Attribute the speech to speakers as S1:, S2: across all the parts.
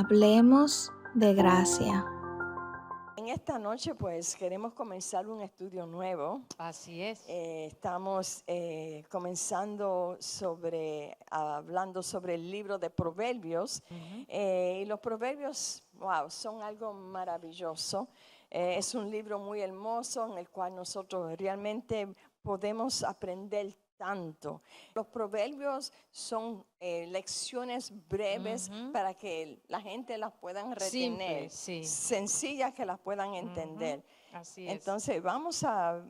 S1: Hablemos de gracia.
S2: En esta noche pues queremos comenzar un estudio nuevo.
S3: Así es.
S2: Estamos comenzando hablando sobre el libro de Proverbios. Y los Proverbios, wow, son algo maravilloso. Es un libro muy hermoso en el cual nosotros realmente podemos aprender tanto. Los proverbios son lecciones breves para que la gente las puedan retener,
S3: Simple, sí.
S2: Sencillas que las puedan entender.
S3: Así es.
S2: Entonces vamos a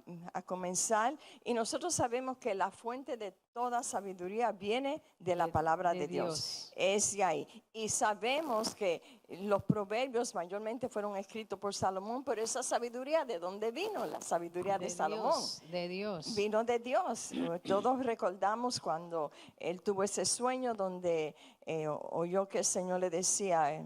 S2: comenzar, y nosotros sabemos que la fuente de toda sabiduría viene de la palabra de Dios. Es de ahí. Y sabemos que los proverbios mayormente fueron escritos por Salomón, pero esa sabiduría, ¿de dónde vino? La sabiduría de Salomón.
S3: De Dios.
S2: Vino de Dios. Todos recordamos cuando él tuvo ese sueño donde oyó que el Señor le decía,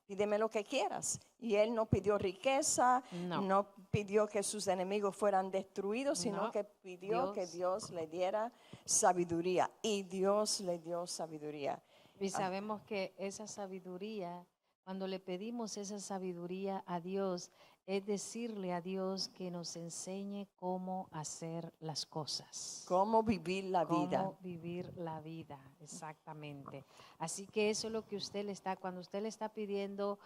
S2: pídeme lo que quieras. Y él no pidió riqueza, no pidió que sus enemigos fueran destruidos, sino que pidió que Dios le diera sabiduría. Y Dios le dio sabiduría.
S3: Y sabemos que esa sabiduría, cuando le pedimos esa sabiduría a Dios, es decirle a Dios que nos enseñe cómo hacer las cosas.
S2: Cómo vivir la vida.
S3: Cómo vivir la vida, exactamente. Así que eso es lo que cuando usted le está pidiendo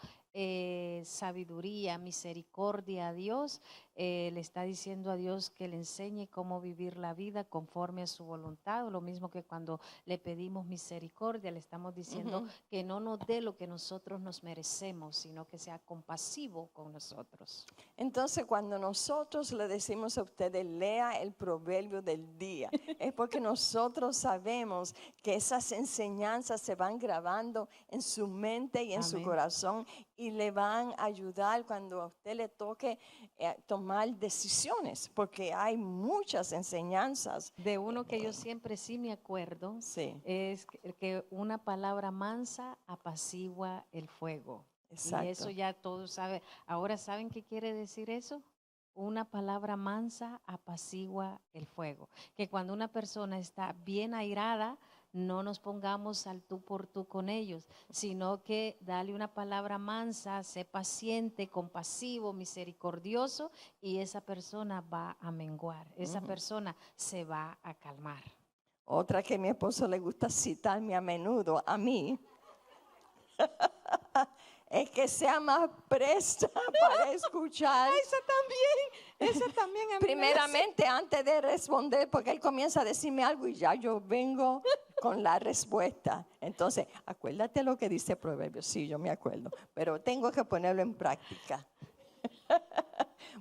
S3: sabiduría, misericordia a Dios, le está diciendo a Dios que le enseñe cómo vivir la vida conforme a su voluntad. Lo mismo que cuando le pedimos misericordia, le estamos diciendo que no nos dé lo que nosotros nos merecemos, sino que sea compasivo con nosotros.
S2: Entonces, cuando nosotros le decimos a ustedes, lea el proverbio del día, es porque nosotros sabemos que esas enseñanzas se van grabando en su mente y en su corazón, y le van a ayudar cuando a usted le toque tomar decisiones, porque hay muchas enseñanzas.
S3: De uno que yo siempre sí me acuerdo, es que una palabra mansa apacigua el fuego.
S2: Exacto.
S3: Y eso ya todos saben. Ahora, ¿saben qué quiere decir eso? Una palabra mansa apacigua el fuego. Que cuando una persona está bien airada, no nos pongamos al tú por tú con ellos, sino que dale una palabra mansa, sé paciente, compasivo, misericordioso, y esa persona va a menguar, esa persona se va a calmar.
S2: Otra que a mi esposo le gusta citarme a menudo, a mí, es que sea más presta para escuchar.
S3: Esa también.
S2: Primeramente, antes de responder, porque él comienza a decirme algo y ya yo vengo con la respuesta. Entonces, acuérdate lo que dice Proverbios. Sí, yo me acuerdo, pero tengo que ponerlo en práctica.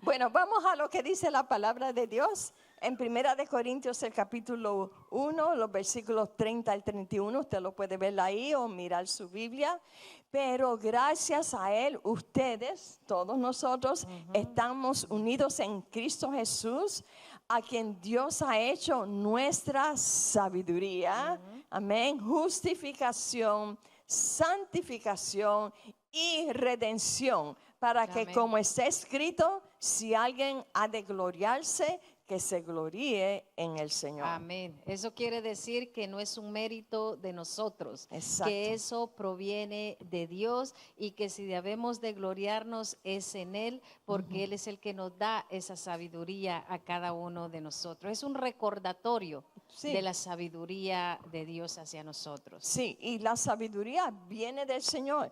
S2: Bueno, vamos a lo que dice la palabra de Dios. En 1 de Corintios, el capítulo 1, los versículos 30 al 31, usted lo puede ver ahí o mirar su Biblia. Pero gracias a Él, ustedes, todos nosotros, estamos unidos en Cristo Jesús, a quien Dios ha hecho nuestra sabiduría. Amén. Justificación, santificación y redención. Para que, como está escrito, si alguien ha de gloriarse, que se gloríe en el Señor.
S3: Amén. Eso quiere decir que no es un mérito de nosotros.
S2: Exacto.
S3: Que eso proviene de Dios, y que si debemos de gloriarnos es en Él, porque Él es el que nos da esa sabiduría a cada uno de nosotros. Es un recordatorio de la sabiduría de Dios hacia nosotros.
S2: Sí, y la sabiduría viene del Señor.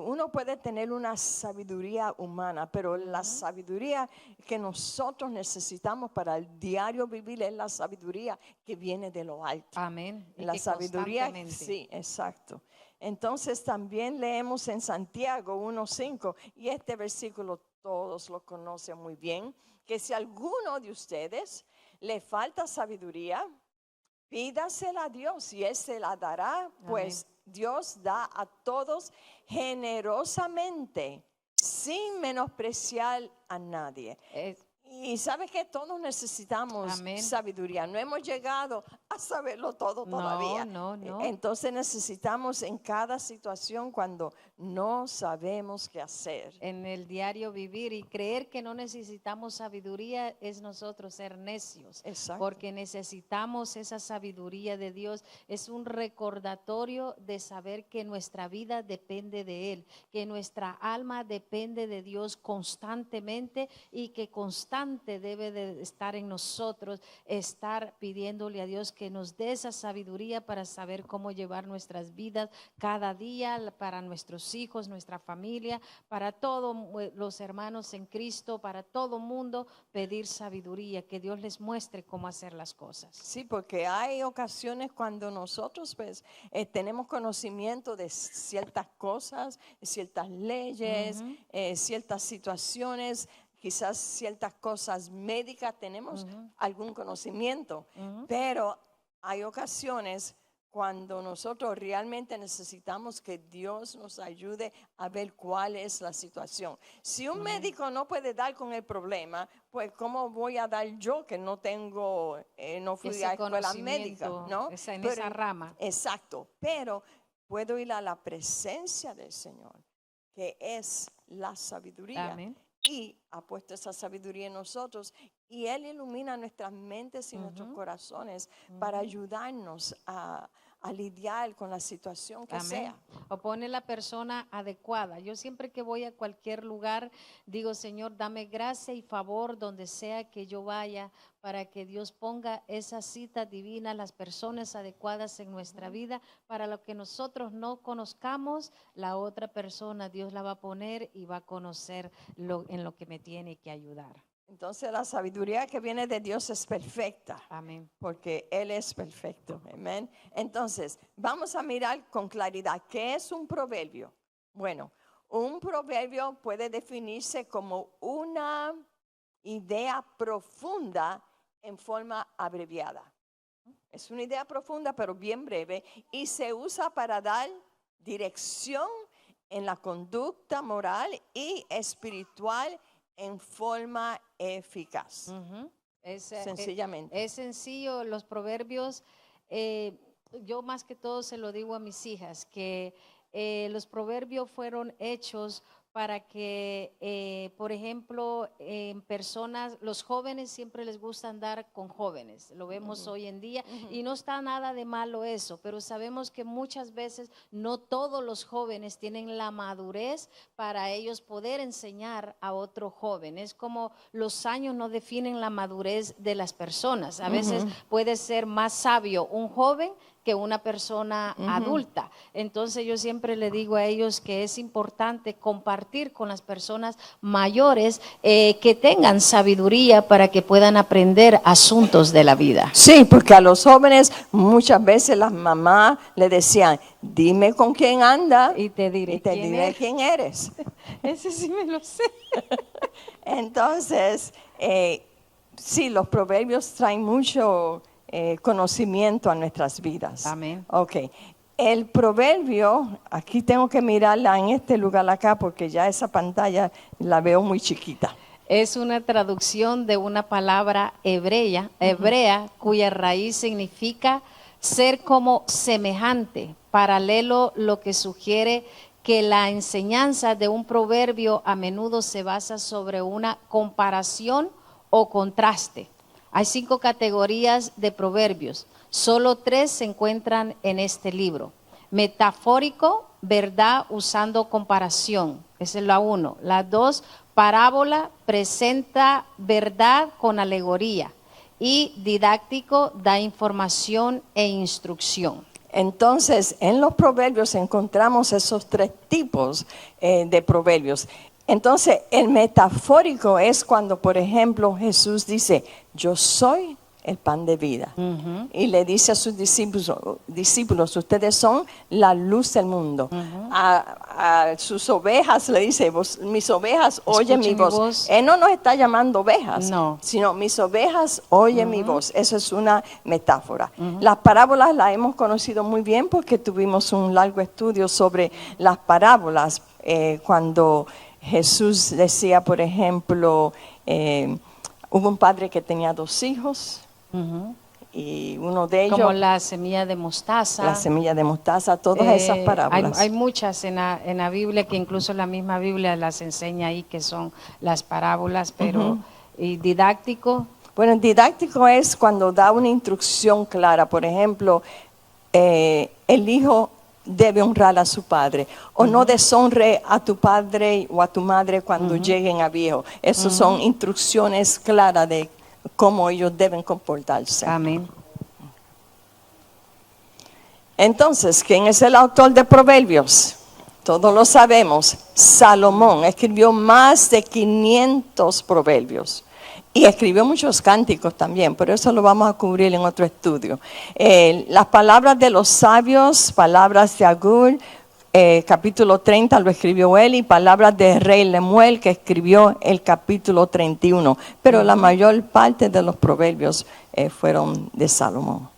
S2: Uno puede tener una sabiduría humana, pero la sabiduría que nosotros necesitamos para el diario vivir es la sabiduría que viene de lo alto.
S3: Amén.
S2: La sabiduría, sí, exacto. Entonces también leemos en Santiago 1:5, y este versículo todos lo conocen muy bien, que si a alguno de ustedes le falta sabiduría, pídasela a Dios y Él se la dará, pues Dios da a todos generosamente, sin menospreciar a nadie. Y sabes que todos necesitamos sabiduría. No hemos llegado a saberlo todo todavía.
S3: No.
S2: Entonces necesitamos en cada situación cuando no sabemos qué hacer.
S3: En el diario vivir y creer que no necesitamos sabiduría es nosotros ser necios.
S2: Exacto.
S3: Porque necesitamos esa sabiduría de Dios. Es un recordatorio de saber que nuestra vida depende de Él, que nuestra alma depende de Dios constantemente y que constante debe de estar en nosotros, estar pidiéndole a Dios que nos dé esa sabiduría para saber cómo llevar nuestras vidas cada día, para nuestros hijos, nuestra familia, para todos los hermanos en Cristo, para todo mundo, pedir sabiduría, que Dios les muestre cómo hacer las cosas.
S2: Sí, porque hay ocasiones cuando nosotros pues, tenemos conocimiento de ciertas cosas, ciertas leyes, ciertas situaciones, quizás ciertas cosas médicas, tenemos algún conocimiento, pero hay ocasiones cuando nosotros realmente necesitamos que Dios nos ayude a ver cuál es la situación. Si un médico no puede dar con el problema, pues ¿cómo voy a dar yo que no tengo, no fui a escuela médica, ¿no?
S3: En esa rama.
S2: Exacto, pero puedo ir a la presencia del Señor, que es la sabiduría.
S3: Amén.
S2: Y ha puesto esa sabiduría en nosotros y Él ilumina nuestras mentes y nuestros corazones para ayudarnos a lidiar con la situación que
S3: Amén.
S2: sea.
S3: O pone la persona adecuada. Yo siempre que voy a cualquier lugar digo, Señor, dame gracia y favor donde sea que yo vaya, para que Dios ponga esa cita divina, las personas adecuadas en nuestra vida, para lo que nosotros no conozcamos, la otra persona Dios la va a poner y va a conocer en lo que me tiene que ayudar.
S2: Entonces la sabiduría que viene de Dios es perfecta.
S3: Amén.
S2: Porque Él es perfecto. Amén. Entonces, vamos a mirar con claridad. ¿Qué es un proverbio? Bueno, un proverbio puede definirse como una idea profunda en forma abreviada. Es una idea profunda, pero bien breve, y se usa para dar dirección en la conducta moral y espiritual en forma eficaz. Sencillamente.
S3: Es sencillo, los proverbios, yo más que todo se lo digo a mis hijas, que los proverbios fueron hechos para que, por ejemplo, en personas, los jóvenes siempre les gusta andar con jóvenes, lo vemos hoy en día, y no está nada de malo eso, pero sabemos que muchas veces no todos los jóvenes tienen la madurez para ellos poder enseñar a otro joven. Es como los años no definen la madurez de las personas. A veces puede ser más sabio un joven que una persona adulta. Entonces yo siempre le digo a ellos que es importante compartir con las personas mayores que tengan sabiduría para que puedan aprender asuntos de la vida.
S2: Sí, porque a los jóvenes muchas veces las mamás le decían, dime con quién anda
S3: y te diré
S2: quién eres.
S3: Ese sí me lo sé.
S2: Entonces, sí, los proverbios traen mucho conocimiento a nuestras vidas.
S3: Amén.
S2: Ok. El proverbio, aquí tengo que mirarla en este lugar acá porque ya esa pantalla la veo muy chiquita.
S3: Es una traducción de una palabra hebrea cuya raíz significa ser como semejante, paralelo, lo que sugiere que la enseñanza de un proverbio a menudo se basa sobre una comparación o contraste. Hay 5 categorías de proverbios, solo 3 se encuentran en este libro. Metafórico, verdad usando comparación, esa es la 1. La 2, parábola, presenta verdad con alegoría. Y didáctico, da información e instrucción.
S2: Entonces, en los proverbios encontramos esos 3 tipos de proverbios. Entonces, el metafórico es cuando, por ejemplo, Jesús dice, yo soy el pan de vida. Y le dice a sus discípulos, ustedes son la luz del mundo. A sus ovejas le dice, mis ovejas oyen mi voz. Él no nos está llamando ovejas, sino mis ovejas oyen mi voz. Eso es una metáfora. Las parábolas las hemos conocido muy bien porque tuvimos un largo estudio sobre las parábolas cuando Jesús decía, por ejemplo, hubo un padre que tenía 2 hijos y uno de ellos,
S3: como la semilla de mostaza.
S2: la semilla de mostaza, todas esas parábolas.
S3: Hay muchas en la Biblia que incluso la misma Biblia las enseña ahí que son las parábolas, pero y didáctico.
S2: Bueno, el didáctico es cuando da una instrucción clara. Por ejemplo, el hijo debe honrar a su padre o no deshonre a tu padre o a tu madre cuando lleguen a viejo. Esas son instrucciones claras de cómo ellos deben comportarse.
S3: Amén.
S2: Entonces, ¿quién es el autor de Proverbios? Todos lo sabemos. Salomón escribió más de 500 proverbios. Y escribió muchos cánticos también, pero eso lo vamos a cubrir en otro estudio. Las palabras de los sabios, palabras de Agur, capítulo 30 lo escribió él, y palabras de Rey Lemuel, que escribió el capítulo 31. Pero la mayor parte de los proverbios fueron de Salomón.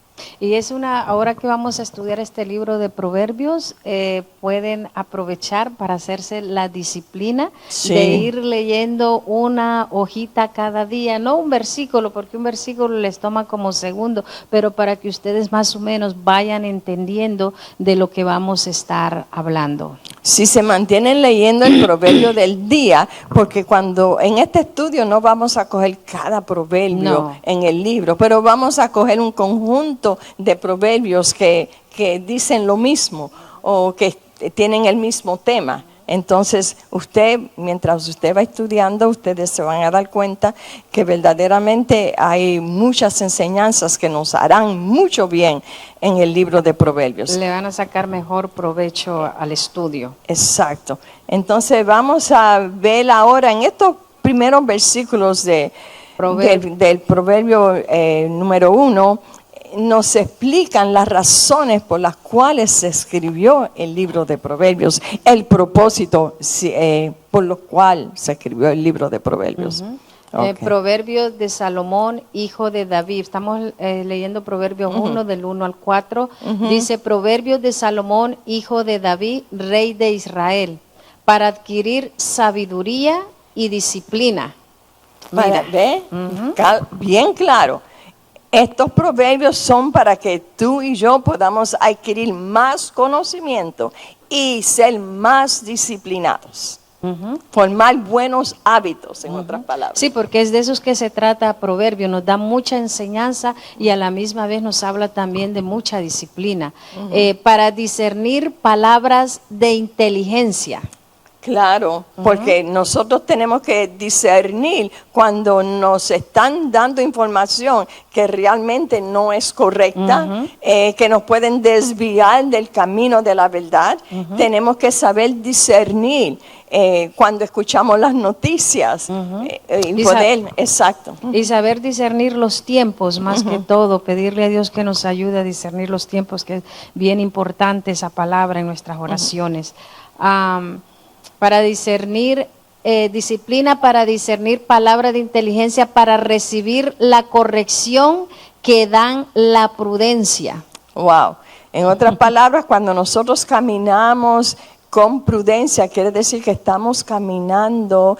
S3: Y ahora que vamos a estudiar este libro de Proverbios, pueden aprovechar para hacerse la disciplina de ir leyendo una hojita cada día, no un versículo, porque un versículo les toma como segundo, pero para que ustedes más o menos vayan entendiendo de lo que vamos a estar hablando.
S2: Si se mantienen leyendo el proverbio del día, porque cuando en este estudio no vamos a coger cada proverbio en el libro, pero vamos a coger un conjunto de proverbios que dicen lo mismo o que tienen el mismo tema. Entonces, mientras usted va estudiando, ustedes se van a dar cuenta que verdaderamente hay muchas enseñanzas que nos harán mucho bien en el libro de Proverbios.
S3: Le van a sacar mejor provecho al estudio.
S2: Exacto. Entonces, vamos a ver ahora en estos primeros versículos del Proverbio número 1, nos explican las razones por las cuales se escribió el libro de Proverbios, el propósito por lo cual se escribió el libro de Proverbios.
S3: Proverbios de Salomón, hijo de David. Estamos leyendo Proverbios 1, del 1 al 4. Dice, Proverbios de Salomón, hijo de David, rey de Israel, para adquirir sabiduría y disciplina.
S2: Bien claro. Estos proverbios son para que tú y yo podamos adquirir más conocimiento y ser más disciplinados. Formar buenos hábitos, en otras palabras.
S3: Sí, porque es de esos que se trata Proverbio, nos da mucha enseñanza y a la misma vez nos habla también de mucha disciplina. Para discernir palabras de inteligencia.
S2: Claro, porque nosotros tenemos que discernir cuando nos están dando información que realmente no es correcta, que nos pueden desviar del camino de la verdad. Tenemos que saber discernir cuando escuchamos las noticias.
S3: Y saber discernir los tiempos, más que todo, pedirle a Dios que nos ayude a discernir los tiempos, que es bien importante esa palabra en nuestras oraciones. Para discernir, disciplina para discernir palabra de inteligencia, para recibir la corrección que dan la prudencia.
S2: Wow. En otras palabras, cuando nosotros caminamos con prudencia, quiere decir que estamos caminando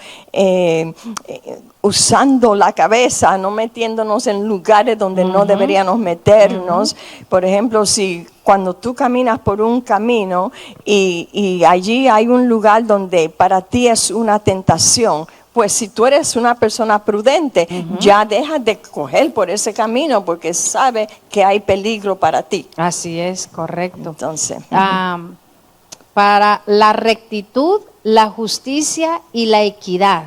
S2: usando la cabeza, no metiéndonos en lugares donde no deberíamos meternos. Por ejemplo, cuando tú caminas por un camino y allí hay un lugar donde para ti es una tentación, pues si tú eres una persona prudente, ya dejas de coger por ese camino porque sabes que hay peligro para ti.
S3: Así es, correcto.
S2: Entonces,
S3: para la rectitud, la justicia y la equidad,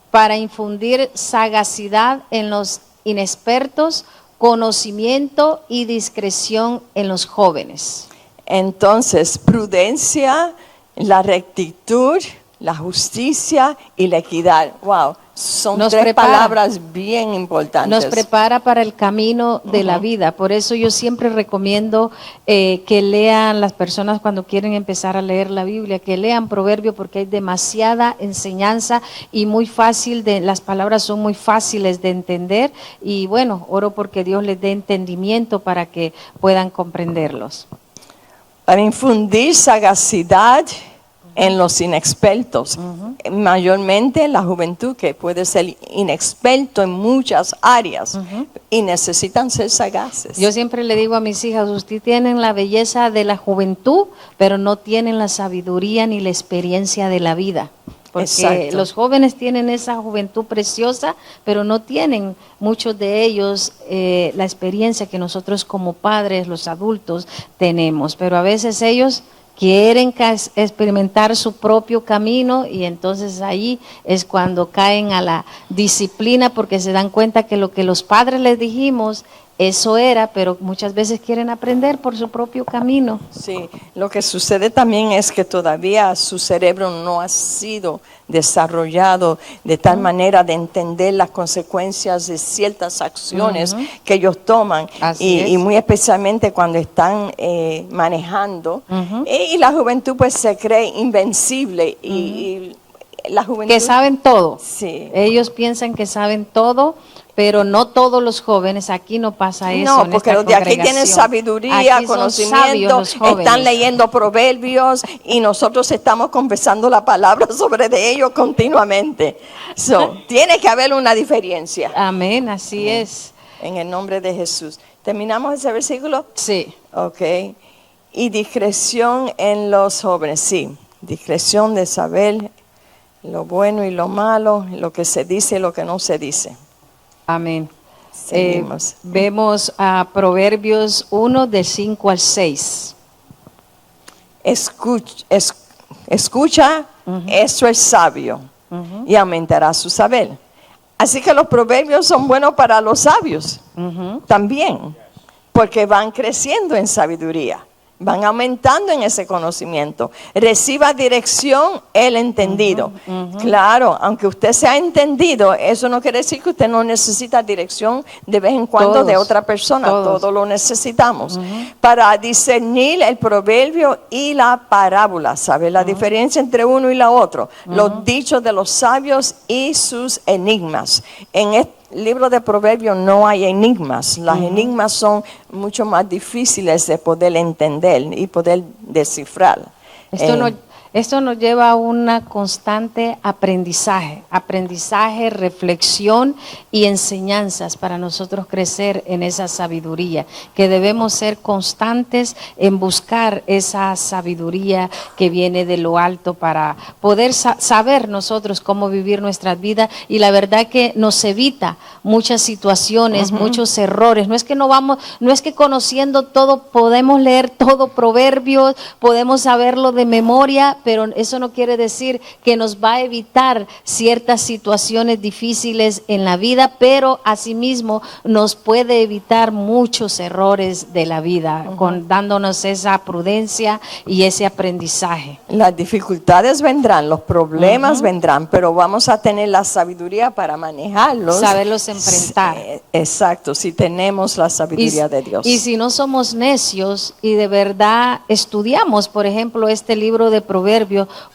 S3: para infundir sagacidad en los inexpertos, conocimiento y discreción en los jóvenes.
S2: Entonces, prudencia, la rectitud, la justicia y la equidad. Wow, son tres palabras bien importantes.
S3: Nos prepara para el camino de la vida. Por eso yo siempre recomiendo que lean las personas cuando quieren empezar a leer la Biblia, que lean Proverbios, porque hay demasiada enseñanza y muy fácil, las palabras son muy fáciles de entender. Y bueno, oro porque Dios les dé entendimiento para que puedan comprenderlos.
S2: Para infundir sagacidad en los inexpertos, mayormente en la juventud, que puede ser inexperto en muchas áreas y necesitan ser sagaces.
S3: Yo siempre le digo a mis hijas, ustedes tienen la belleza de la juventud, pero no tienen la sabiduría ni la experiencia de la vida. Porque
S2: Exacto.
S3: los jóvenes tienen esa juventud preciosa, pero no tienen muchos de ellos la experiencia que nosotros como padres, los adultos, tenemos. Pero a veces ellos quieren experimentar su propio camino y entonces ahí es cuando caen a la disciplina porque se dan cuenta que lo que los padres les dijimos, eso era, pero muchas veces quieren aprender por su propio camino.
S2: Sí, lo que sucede también es que todavía su cerebro no ha sido desarrollado de tal manera de entender las consecuencias de ciertas acciones que ellos toman y muy especialmente cuando están manejando. Y la juventud pues se cree invencible y la juventud...
S3: Que saben todo.
S2: Sí.
S3: Ellos piensan que saben todo, pero no todos los jóvenes. Aquí no pasa eso.
S2: No, porque los de aquí tienen sabiduría,
S3: aquí
S2: conocimiento, están leyendo proverbios y nosotros estamos confesando la palabra sobre de ellos continuamente. Tiene que haber una diferencia.
S3: Amén, así es.
S2: En el nombre de Jesús. ¿Terminamos ese versículo?
S3: Sí.
S2: Ok. Y discreción en los jóvenes, sí. Discreción de saber lo bueno y lo malo, lo que se dice y lo que no se dice.
S3: Amén.
S2: Seguimos.
S3: Vemos a Proverbios 1 de 5 al 6.
S2: Escucha, eso es sabio y aumentará su saber. Así que los proverbios son buenos para los sabios también, porque van creciendo en sabiduría. Van aumentando en ese conocimiento. Reciba dirección el entendido. Claro, aunque usted sea entendido, eso no quiere decir que usted no necesita dirección de vez en cuando de otra persona. Todos lo necesitamos. Para discernir el proverbio y la parábola. ¿Sabe la diferencia entre uno y la otra? Los dichos de los sabios y sus enigmas. En este libro de Proverbios no hay enigmas. Las enigmas son mucho más difíciles de poder entender y poder descifrar.
S3: Esto nos lleva a un constante aprendizaje, reflexión y enseñanzas para nosotros crecer en esa sabiduría, que debemos ser constantes en buscar esa sabiduría que viene de lo alto para poder saber nosotros cómo vivir nuestras vidas, y la verdad que nos evita muchas situaciones, muchos errores. No es que conociendo todo podemos leer todo proverbios, podemos saberlo de memoria, pero eso no quiere decir que nos va a evitar ciertas situaciones difíciles en la vida, pero asimismo nos puede evitar muchos errores de la vida, dándonos esa prudencia y ese aprendizaje.
S2: Las dificultades vendrán, los problemas vendrán, pero vamos a tener la sabiduría para manejarlos.
S3: Saberlos enfrentar.
S2: Exacto, si tenemos la sabiduría de Dios.
S3: Y si no somos necios y de verdad estudiamos, por ejemplo, este libro de Proverbios,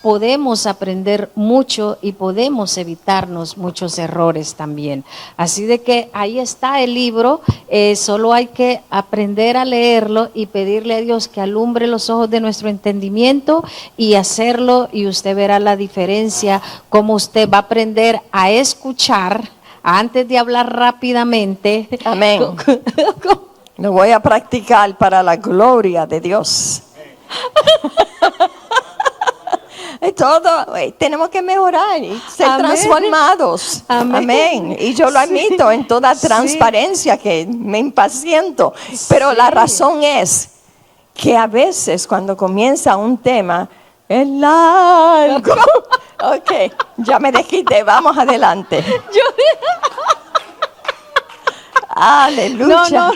S3: podemos aprender mucho y podemos evitarnos muchos errores también. Así de que ahí está el libro, solo hay que aprender a leerlo y pedirle a Dios que alumbre los ojos de nuestro entendimiento y hacerlo, y usted verá la diferencia, cómo usted va a aprender a escuchar antes de hablar rápidamente.
S2: Amén. Lo voy a practicar para la gloria de Dios. Todo, tenemos que mejorar y ser transformados. Amén. Y yo lo admito en toda transparencia que me impaciento. Pero la razón es que a veces cuando comienza un tema es largo. Ok, ya me desquité, vamos adelante. Aleluya.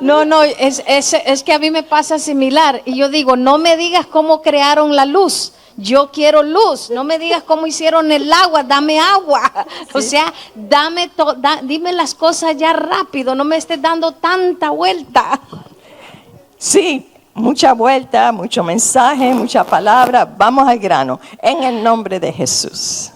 S3: No, es que a mí me pasa similar. Y yo digo, no me digas cómo crearon la luz. Yo quiero luz, no me digas cómo hicieron el agua, dame agua. Sí. O sea, dime las cosas ya rápido, no me estés dando tanta vuelta.
S2: Sí, mucha vuelta, mucho mensaje, mucha palabra. Vamos al grano, en el nombre de Jesús.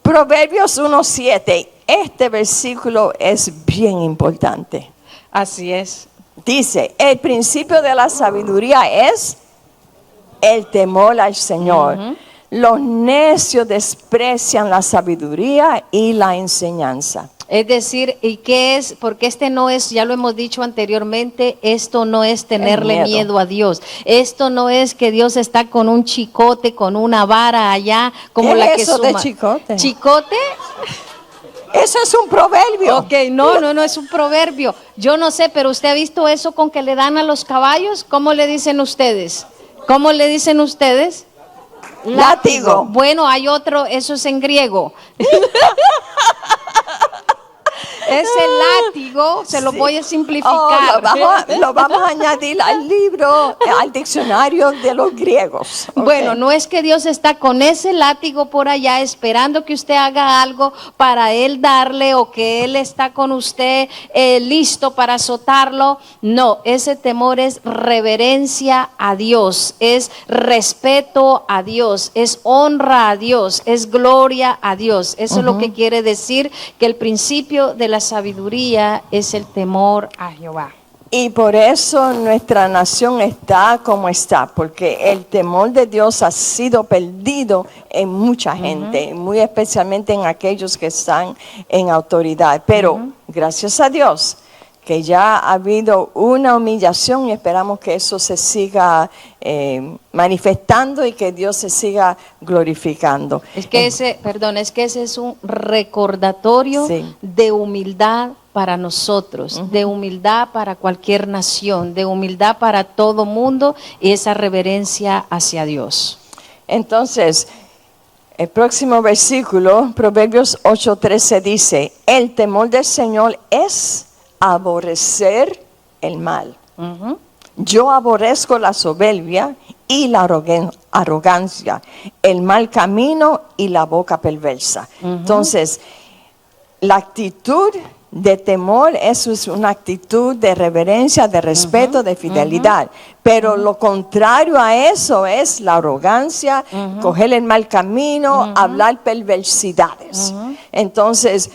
S2: Proverbios 1:7, este versículo es bien importante.
S3: Así es.
S2: Dice, el principio de la sabiduría es el temor al Señor. los necios desprecian la sabiduría y la enseñanza.
S3: Es decir, ¿y qué es? Porque este no es, ya lo hemos dicho anteriormente, esto no es tenerle miedo a Dios. Esto no es que Dios está con un chicote, con una vara allá, como
S2: ¿Qué
S3: la
S2: es
S3: que
S2: eso
S3: suma.
S2: de chicote?
S3: ¿Chicote?
S2: Eso es un proverbio.
S3: Ok, no es un proverbio. Yo no sé, pero ¿usted ha visto eso con que le dan a los caballos? ¿Cómo le dicen ustedes? ¿Cómo le dicen ustedes?
S2: Látigo.
S3: Bueno, hay otro, eso es en griego. Ese látigo, se lo voy a simplificar.
S2: Lo vamos a añadir al libro, al diccionario de los griegos. ¿Ok?
S3: Bueno, no es que Dios está con ese látigo por allá esperando que usted haga algo para Él darle o que Él está con usted listo para azotarlo. No, ese temor es reverencia a Dios, es respeto a Dios, es honra a Dios, es gloria a Dios. Eso es lo que quiere decir que el principio de la sabiduría es el temor a Jehová.
S2: Y por eso nuestra nación está como está, porque el temor de Dios ha sido perdido en mucha gente, muy especialmente en aquellos que están en autoridad. Pero gracias a Dios que ya ha habido una humillación y esperamos que eso se siga manifestando y que Dios se siga glorificando.
S3: Es que ese es un recordatorio de humildad para nosotros, de humildad para cualquier nación, de humildad para todo mundo y esa reverencia hacia Dios.
S2: Entonces, el próximo versículo, Proverbios 8:13 dice, el temor del Señor es aborrecer el mal. Yo aborrezco la soberbia y la arrogancia, el mal camino y la boca perversa. Entonces, la actitud de temor, eso es una actitud de reverencia, de respeto, de fidelidad. Pero lo contrario a eso es la arrogancia, coger el mal camino, hablar perversidades. Entonces,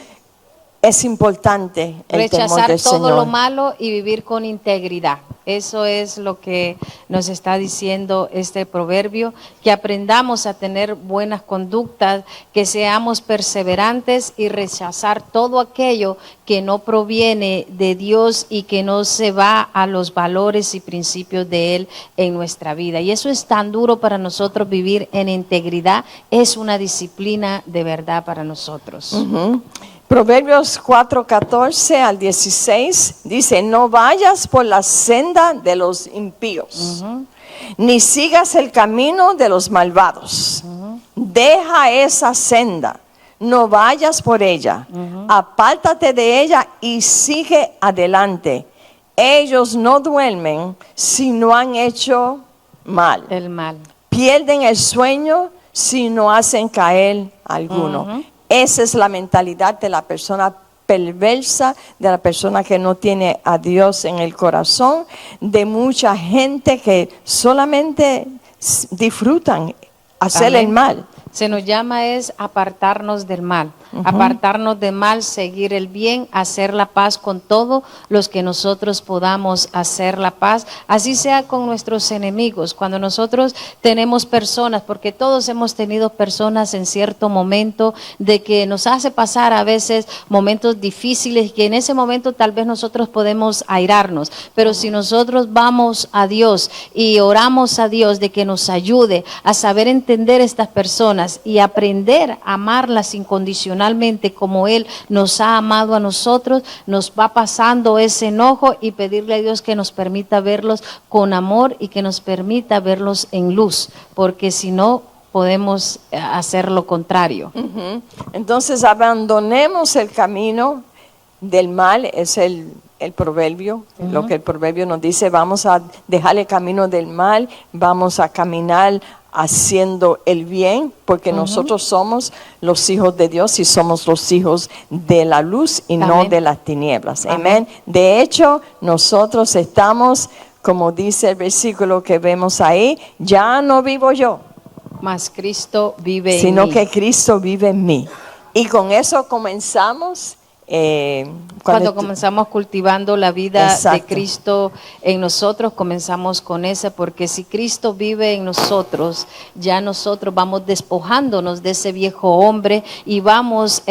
S2: es importante el temor del
S3: rechazar todo
S2: Señor.
S3: lo malo y vivir con integridad. Eso es lo que nos está diciendo este proverbio, que aprendamos a tener buenas conductas, que seamos perseverantes y rechazar todo aquello que no proviene de Dios y que no se va a los valores y principios de Él en nuestra vida. Y eso es tan duro para nosotros, vivir en integridad, es una disciplina de verdad para nosotros.
S2: Proverbios 4:14 al 16 dice, no vayas por la senda de los impíos, ni sigas el camino de los malvados. Deja esa senda, no vayas por ella, apártate de ella y sigue adelante. Ellos no duermen si no han hecho mal.
S3: El mal.
S2: Pierden el sueño si no hacen caer alguno. Esa es la mentalidad de la persona perversa, de la persona que no tiene a Dios en el corazón, de mucha gente que solamente disfrutan hacer el mal.
S3: Se nos llama es apartarnos del mal, apartarnos del mal, seguir el bien, hacer la paz con todos los que nosotros podamos hacer la paz, así sea con nuestros enemigos. Cuando nosotros tenemos personas, porque todos hemos tenido personas en cierto momento de que nos hace pasar a veces momentos difíciles, que en ese momento tal vez nosotros podemos airarnos, pero si nosotros vamos a Dios y oramos a Dios de que nos ayude a saber entender estas personas y aprender a amarlas incondicionalmente como Él nos ha amado a nosotros, nos va pasando ese enojo y pedirle a Dios que nos permita verlos con amor y que nos permita verlos en luz, porque si no podemos hacer lo contrario.
S2: Entonces abandonemos el camino del mal, es el proverbio, lo que el proverbio nos dice, vamos a dejar el camino del mal, vamos a caminar haciendo el bien, porque nosotros somos los hijos de Dios y somos los hijos de la luz y no de las tinieblas. Amén. De hecho, nosotros estamos, como dice el versículo que vemos ahí, ya no vivo yo,
S3: mas Cristo vive en mí.
S2: sino que Cristo vive en mí. Y con eso comenzamos
S3: Cuando comenzamos cultivando la vida de
S2: Exacto.
S3: Cristo en nosotros, comenzamos con esa, porque si Cristo vive en nosotros, ya nosotros vamos despojándonos de ese viejo hombre y vamos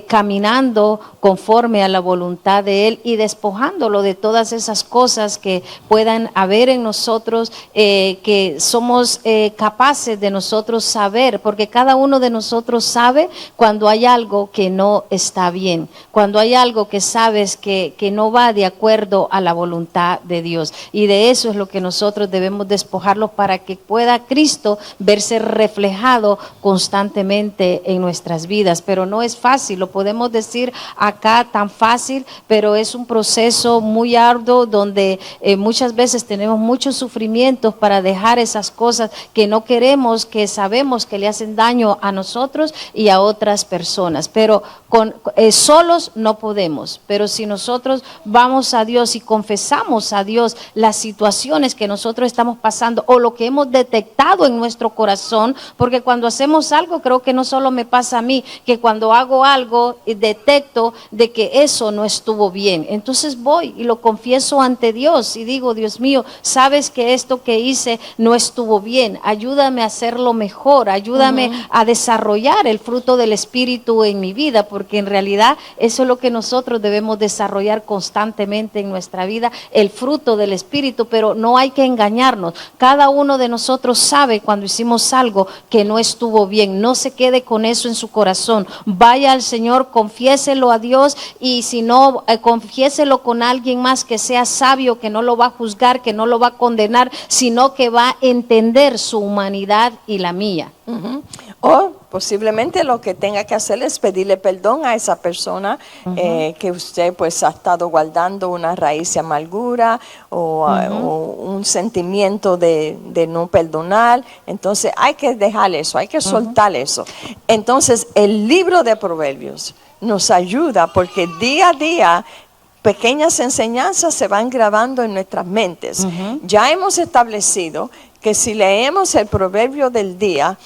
S3: caminando conforme a la voluntad de Él y despojándolo de todas esas cosas que puedan haber en nosotros, que somos capaces de nosotros saber, porque cada uno de nosotros sabe cuando hay algo que no está bien, cuando hay algo que sabes que no va de acuerdo a la voluntad de Dios. Y de eso es lo que nosotros debemos despojarlo para que pueda Cristo verse reflejado constantemente en nuestras vidas. Pero no es fácil, lo podemos decir acá tan fácil, pero es un proceso muy arduo donde muchas veces tenemos muchos sufrimientos para dejar esas cosas que no queremos, que sabemos que le hacen daño a nosotros y a otras personas. Pero solos no podemos, pero si nosotros vamos a Dios y confesamos a Dios las situaciones que nosotros estamos pasando o lo que hemos detectado en nuestro corazón, porque cuando hacemos algo, creo que no solo me pasa a mí, que cuando hago algo detecto de que eso no estuvo bien, entonces voy y lo confieso ante Dios y digo: Dios mío, sabes que esto que hice no estuvo bien, ayúdame a hacerlo mejor, ayúdame a desarrollar el fruto del Espíritu en mi vida, porque en realidad eso es lo que nosotros debemos desarrollar constantemente en nuestra vida, el fruto del Espíritu. Pero no hay que engañarnos, cada uno de nosotros sabe cuando hicimos algo que no estuvo bien. No se quede con eso en su corazón, vaya al Señor, confiéselo a Dios, y si no, confiéselo con alguien más que sea sabio, que no lo va a juzgar, que no lo va a condenar, sino que va a entender su humanidad y la mía.
S2: O posiblemente lo que tenga que hacer es pedirle perdón a esa persona que usted pues ha estado guardando una raíz de amargura o un sentimiento de no perdonar. Entonces hay que dejar eso, hay que soltar eso. Entonces el libro de Proverbios nos ayuda porque día a día pequeñas enseñanzas se van grabando en nuestras mentes. Ya hemos establecido que si leemos el proverbio del día,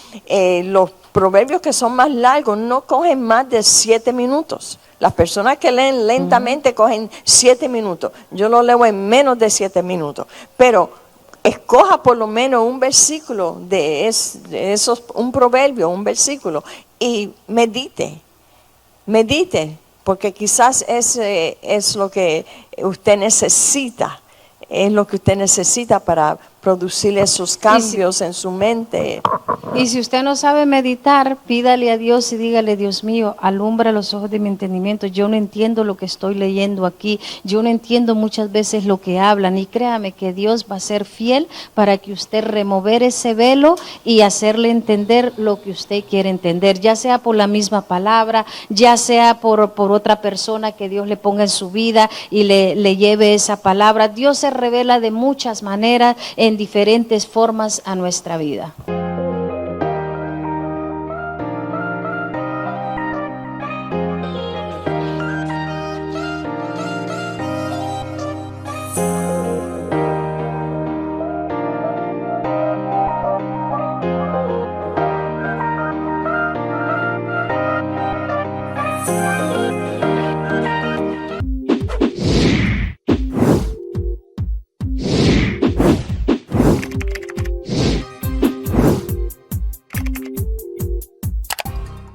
S2: los proverbios que son más largos no cogen más de 7 minutos. Las personas que leen lentamente cogen 7 minutos. Yo lo leo en menos de 7 minutos. Pero escoja por lo menos un versículo de esos, un proverbio, un versículo, y medite, porque quizás es lo que usted necesita. Es lo que usted necesita para producir esos cambios en su mente.
S3: Y si usted no sabe meditar, pídale a Dios y dígale: Dios mío, alumbra los ojos de mi entendimiento. Yo no entiendo lo que estoy leyendo aquí. Yo no entiendo muchas veces lo que hablan. Y créame que Dios va a ser fiel para que usted remover ese velo y hacerle entender lo que usted quiere entender. Ya sea por la misma palabra, ya sea por otra persona que Dios le ponga en su vida y le lleve esa palabra. Dios se revela de muchas maneras, en diferentes formas a nuestra vida.